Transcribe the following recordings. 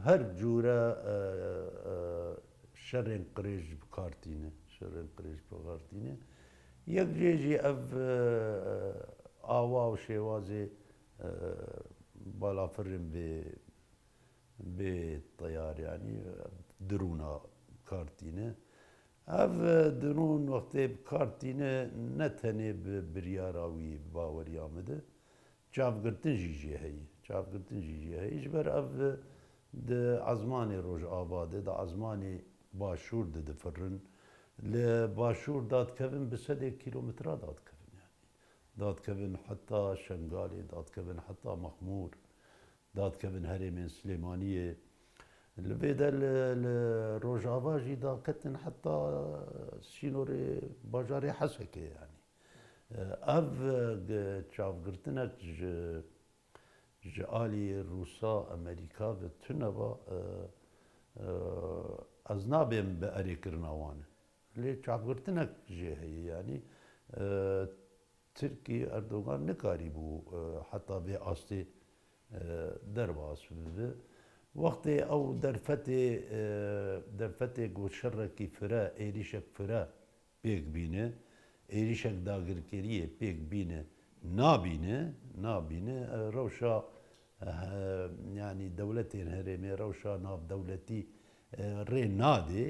هر جورا شرین قریش بکارتینه شرین قریش بکارتینه یک جیجی اف آوا و شوازی بالا فرن به طیار يعني درونا كارتينه اف درون وقتی کارتینه نتنه بریاراوی باوری آمده چافگرتن جیجی هی چافگرتن جیجی هی جبر اف ده عزمانی روش آباده ده عزمانی باشور ده دفرن لباشور داد کبن بسده کیلومترا داد کبن يعني داد کبن حتى شنغالي داد کبن حتى مخمور داد کبن هرمین سلیمانیه البيدا الروجافا جيدا كتن حتى سينوري باجاري حسكي يعني اف تشاف قرتنك جالي روسا امريكا بتنبا ازنابم بأري كرناوان لي تشاف قرتنك جي هي يعني تركي اردوغان نكاري بو حتى بي استي درباس وقتی او درفته گو شرکی فرا ایریشک فرا پیک بینه ایریشک داگرکریه پیک بینه نابینه روشا يعني دولتين هرمي روشا ناف دولتي ري نادي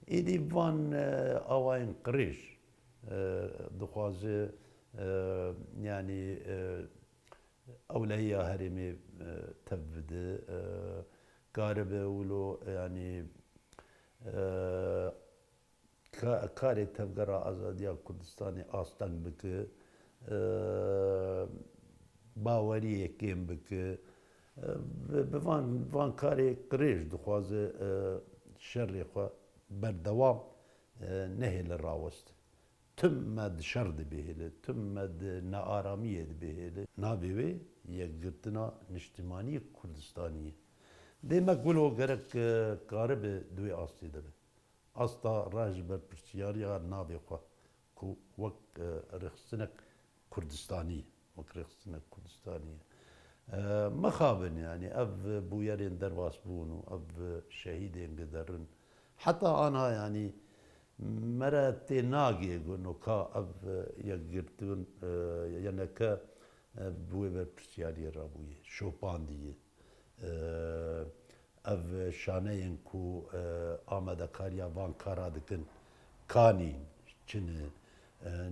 ايدي فان اوين قريش دخوازي يعني اولهية هرمي تبد قاربه ولو يعني كاري تفقرا ازاديا كردستاني آستان بك باوري كيم بك بفان كاري قريش دخوازه شري خوا بردوام نهي للراوست تم مد شرد بهله تم مد نارامية بهله نابي يقتنا نشتماني كردستانية ديما قولوا قرك قارب دوي أصلي دبي أصلا راجب برشياريا نابي خوا كو وك رخصنك كردستانية وك رخصنك كردستانية مخابن يعني أب بويرين درواس بونو أب شهيدين قدرن حتى أنا يعني مرات ناقي قلنا كا أب يقرتون ينكا بوي برشياريا رابوية شوباندية اف شانهین کو آماده کاریا وان کارا دکن کانین چن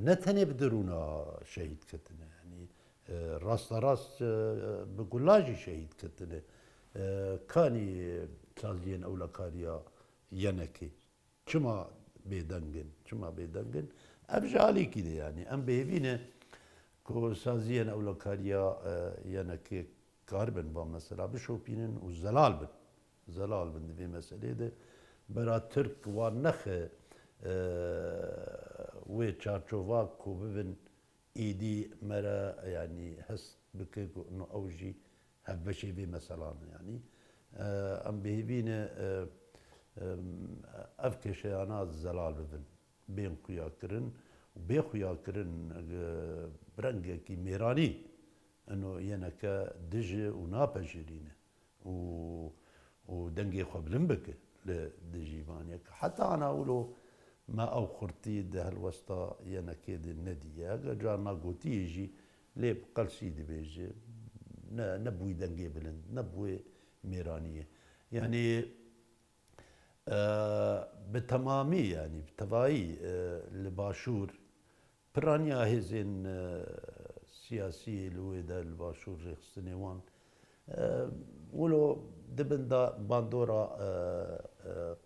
نه تنه بدرونا شهید کتنه yani راست بگلاجی شهید کتنه کانی سازین اولا کاریا ینکی چما بیدنگن اب جالی کی ده yani ام بهوینه کو سازین اولا کاریا ینکی كاربن با مثلا بشوبينن وزلال بن في مسألة ده برا ترك ونخ وي تشارشوفا كوبن ايدي مرا يعني هس بكيكو انه اوجي هبشي في مثلا يعني ام بهبينه افكش انا زلال بن بين خويا كرن وبي خويا كرن برنجة كي ميراني انه ينك دجي ونابجرينه ودنجي خبلن بك لدجي مانيك حتى انا اقوله ما او خرتي ده الوسطى ينك الندية جانا قوتي يجي لي بقلسي دي بيجي نبوي دنجي بلند نبوي ميرانية يعني بتمامي يعني بتبعي لباشور برانيا هزين سياسي لويدا الباشور ريخستنيوان ولو دبن دا باندورا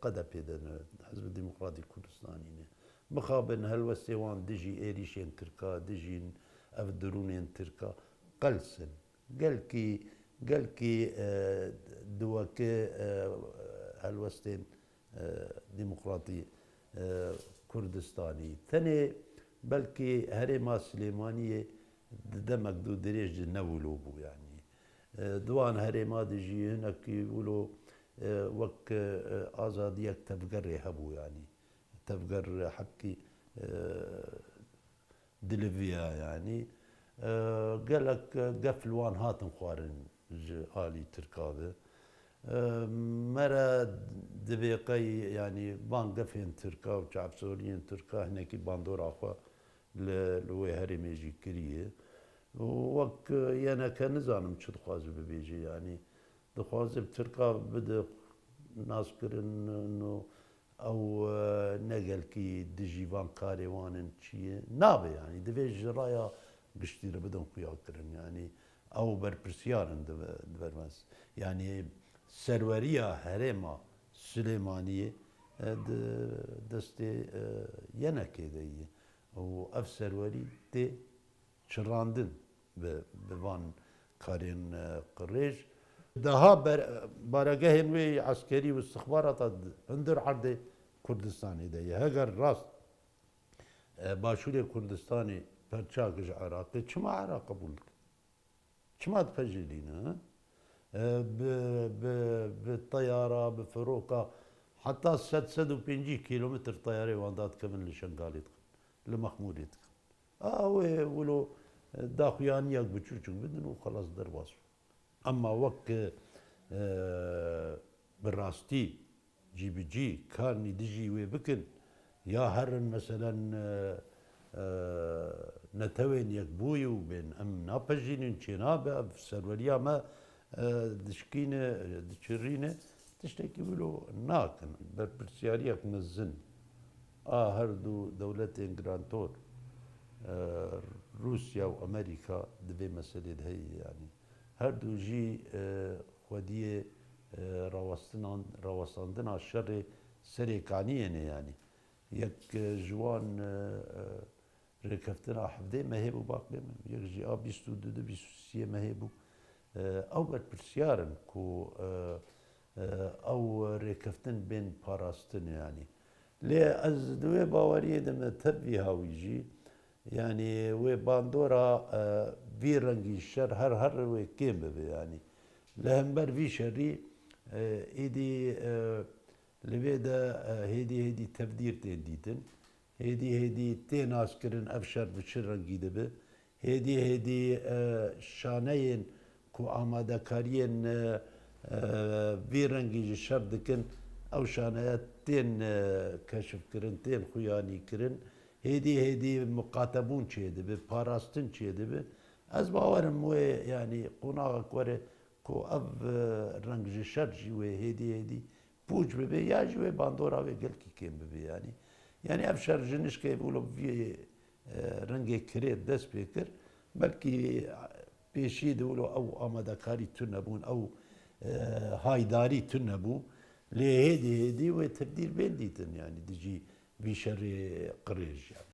قدا بيدن حزب الديمقراطي الكردستاني مخابن هالوستيوان دجي ايريشين تركا دجين افدرونين تركا قلسن قلكي دواكي هالوستين ديمقراطي كردستاني ثاني بلكي هرما سليمانيه دمك دو دريج نولو بو يعني دوان هرما دجي هناك يقولوا وك ازاديك تفقر هبو يعني تفقر حكي دلفيا يعني قالك قفل وان هاتن خوارن آلي تركابه مرا دبیقی یعنی بانگفین ترکا و چابسورین ترکا هنکی باندور آخوا لوی هرمێژی کریە وەک یەنەکە نزانم چ دخوازی ببێژی ینی دخوازێ ترکا بدە ناسکردن و ئەو نەگەلکی دژیوان کارێوانن چییە نابێ ینی دەبێ ژڕایە گشتیرە بدەن خویاکردن ینی ئەو بەرپرسیارن دەبەرمەس ینی سەروەریە هەرێما سلێمانیە دەستێ یەنەکێ دەیە و ئەف سەروەری تێ چڕاندن bi van karên qirêj daha baregehên wê eskerî û stixbarata hindir erdê Kurdistanê de ye heger rast Başûrê Kurdistanê perçak ji Iraqê çima Iraq qebûl dike çima dipejirîne bi teyara bi firoka heta 750 kilometr teyarê wan da dikevin li Şengalê dikin li Mexmûdê dikin wê wilo daxuyaniyak biçûçûk bidin û xelas derbas Ama wek bi rastî cî bi cî karnî dijî wê bikin ya herin meselen netewên yekbûyî û bên em napejînin çê nabe ev serweriya me dişkîne diçirîne tiştekî wilo nakin berpirsyariyek mezin a her du dewletên girantor Rusya û Amerîka di vê meselê de heye yanî her du jî xwediyê rawestandina şerê serê kaniyê ne yanî yek ji wan rêkeftina hevdê me hêbû baqê min yek jî a bîst û du bîst û sîyê me hêbû ew berpirsyar in ku ew rêkeftin bên parastin yanî lê ez di wê baweriyê de me tevî hawî jî yani wê bandora vî rengî şer her wê kêm bibe yanî li hember vî şerî êdî li vê de hêdî tevdîr tên dîtin hêdî tên naskirin ev şer bi çi rengî dibe hêdî şaneyên ku amadekariyên vî rengî ji şer dikin ew şaneya tên keşifkirin tên xuyanîkirin hêdî muqatebûn çê dibe parastin çê dibe ez bawerim wê yanî qonaxek were ku ev reng ji şer jî wê hêdî pûç bibe ya jî wê bandora wê gelkî kêm bibe yanî yani ev şer ji nişkê wilo vê rengê kirê dest pê kir belkî pêşî de wilo ew amadekarî tune nebûn ew haydarî tune nebû lê hêdî wê tebdîl bên dîtin yani dijî vî şerê qirêj yani